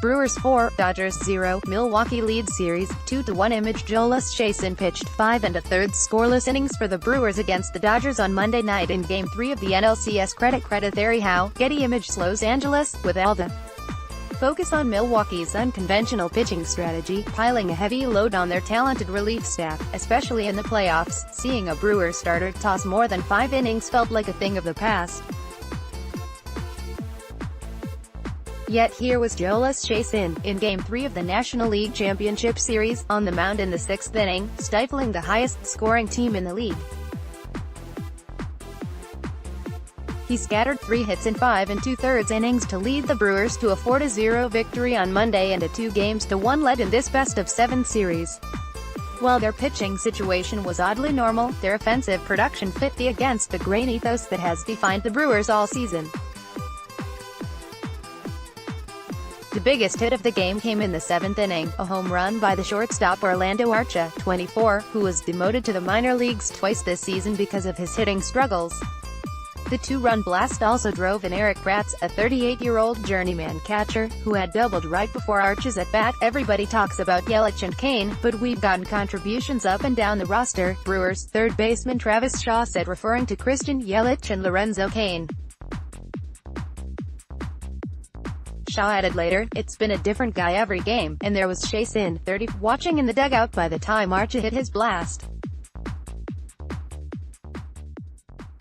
Brewers 4, Dodgers 0, Milwaukee lead series, 2-1. Jhoulys Chacin pitched 5 1/3 scoreless innings for the Brewers against the Dodgers on Monday night in Game 3 of the N.L.C.S. CreditCreditHarry Getty ImagesLOS Angeles, with all the focus on Milwaukee's unconventional pitching strategy, piling a heavy load on their talented relief staff, especially in the playoffs. Seeing a Brewers starter toss more than 5 innings felt like a thing of the past. Yet here was Jhoulys Chacin, in Game 3 of the National League Championship Series, on the mound in the 6th inning, stifling the highest-scoring team in the league. He scattered 3 hits in 5 2/3 innings to lead the Brewers to a 4-0 victory on Monday and a 2-1 lead in this best-of-7 series. While their pitching situation was oddly normal, their offensive production fit the against-the-grain ethos that has defined the Brewers all season. The biggest hit of the game came in the 7th inning, a home run by the shortstop Orlando Arcia, 24, who was demoted to the minor leagues twice this season because of his hitting struggles. The 2-run blast also drove in Erik Kratz, a 38-year-old journeyman catcher, who had doubled right before Arcia's at-bat. Everybody talks about Jhoulys Chacin, but we've gotten contributions up and down the roster, Brewers third baseman Travis Shaw said, referring to Christian Yelich and Lorenzo Cain. Shaw added later, "It's been a different guy every game, and there was Chacin, 30, watching in the dugout by the time Arcia hit his blast."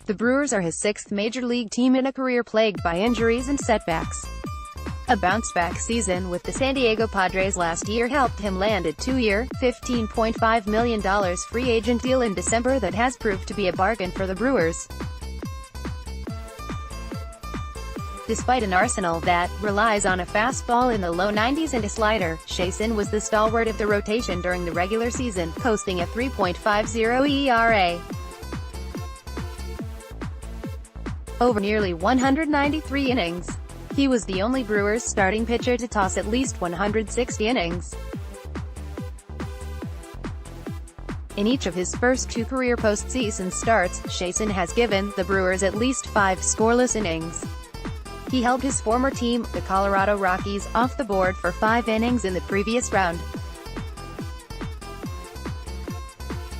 The Brewers are his 6th major league team in a career plagued by injuries and setbacks. A bounce-back season with the San Diego Padres last year helped him land a 2-year, $15.5 million free agent deal in December that has proved to be a bargain for the Brewers. Despite an arsenal that relies on a fastball in the low 90s and a slider, Chacin was the stalwart of the rotation during the regular season, posting a 3.50 ERA. Over nearly 193 innings. He was the only Brewers starting pitcher to toss at least 160 innings. In each of his first 2 career postseason starts, Chacin has given the Brewers at least 5 scoreless innings. He held his former team, the Colorado Rockies, off the board for 5 innings in the previous round.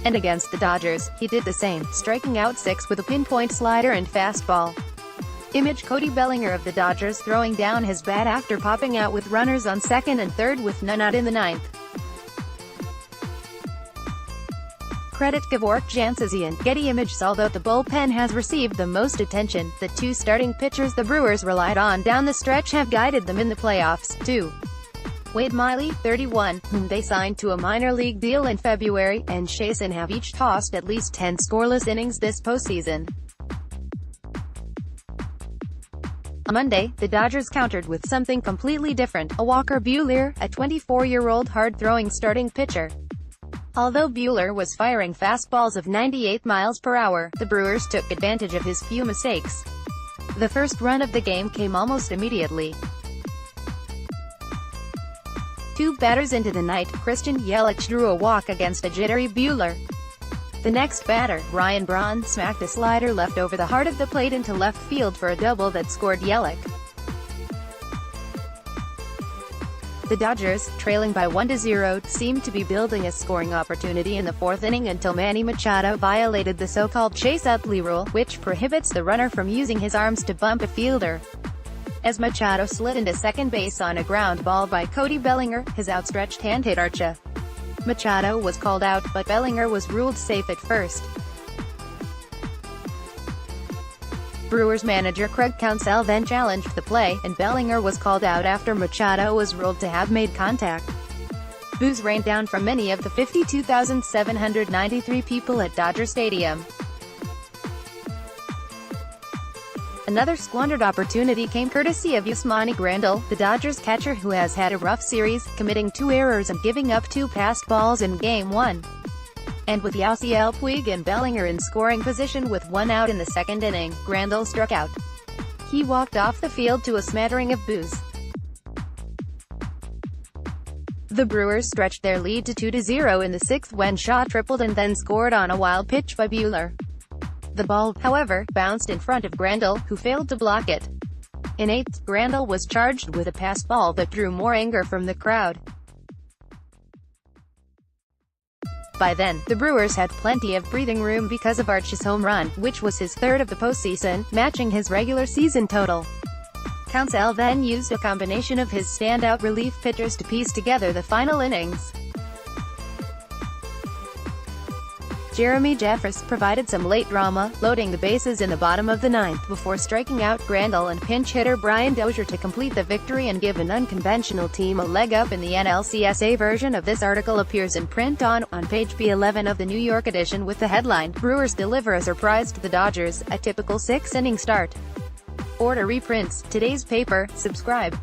And against the Dodgers, he did the same, striking out 6 with a pinpoint slider and fastball. Image Cody Bellinger of the Dodgers throwing down his bat after popping out with runners on 2nd and 3rd with none out in the 9th. Credit Gevork Jansazian, Getty Images. Although the bullpen has received the most attention, the 2 starting pitchers the Brewers relied on down the stretch have guided them in the playoffs, too. Wade Miley, 31, whom they signed to a minor league deal in February, and Chacin have each tossed at least 10 scoreless innings this postseason. On Monday, the Dodgers countered with something completely different, a Walker Buehler, a 24-year-old hard-throwing starting pitcher. Although Buehler was firing fastballs of 98 miles per hour, the Brewers took advantage of his few mistakes. The first run of the game came almost immediately. 2 batters into the night, Christian Yelich drew a walk against a jittery Buehler. The next batter, Ryan Braun, smacked a slider left over the heart of the plate into left field for a double that scored Yelich. The Dodgers, trailing by 1-0, seemed to be building a scoring opportunity in the 4th inning until Manny Machado violated the so-called chase-upley rule, which prohibits the runner from using his arms to bump a fielder. As Machado slid into second base on a ground ball by Cody Bellinger, his outstretched hand hit Arcia. Machado was called out, but Bellinger was ruled safe at first. Brewers manager Craig Counsell then challenged the play, and Bellinger was called out after Machado was ruled to have made contact. Boos rained down from many of the 52,793 people at Dodger Stadium. Another squandered opportunity came courtesy of Yasmani Grandal, the Dodgers catcher who has had a rough series, committing 2 errors and giving up 2 passed balls in Game 1. And with Yasiel Puig and Bellinger in scoring position with 1 out in the 2nd inning, Grandal struck out. He walked off the field to a smattering of boos. The Brewers stretched their lead to 2-0 in the 6th when Shaw tripled and then scored on a wild pitch by Buehler. The ball, however, bounced in front of Grandal, who failed to block it. In eighth, Grandal was charged with a pass ball that drew more anger from the crowd. By then, the Brewers had plenty of breathing room because of Archie's home run, which was his third of the postseason, matching his regular season total. Counsell then used a combination of his standout relief pitchers to piece together the final innings. Jeremy Jeffress provided some late drama, loading the bases in the bottom of the ninth, before striking out Grandal and pinch hitter Brian Dozier to complete the victory and give an unconventional team a leg up in the NLCS. Version of this article appears in print on page B11 of the New York edition with the headline, "Brewers deliver a surprise to the Dodgers, a typical 6-inning start." Order reprints today's paper. Subscribe.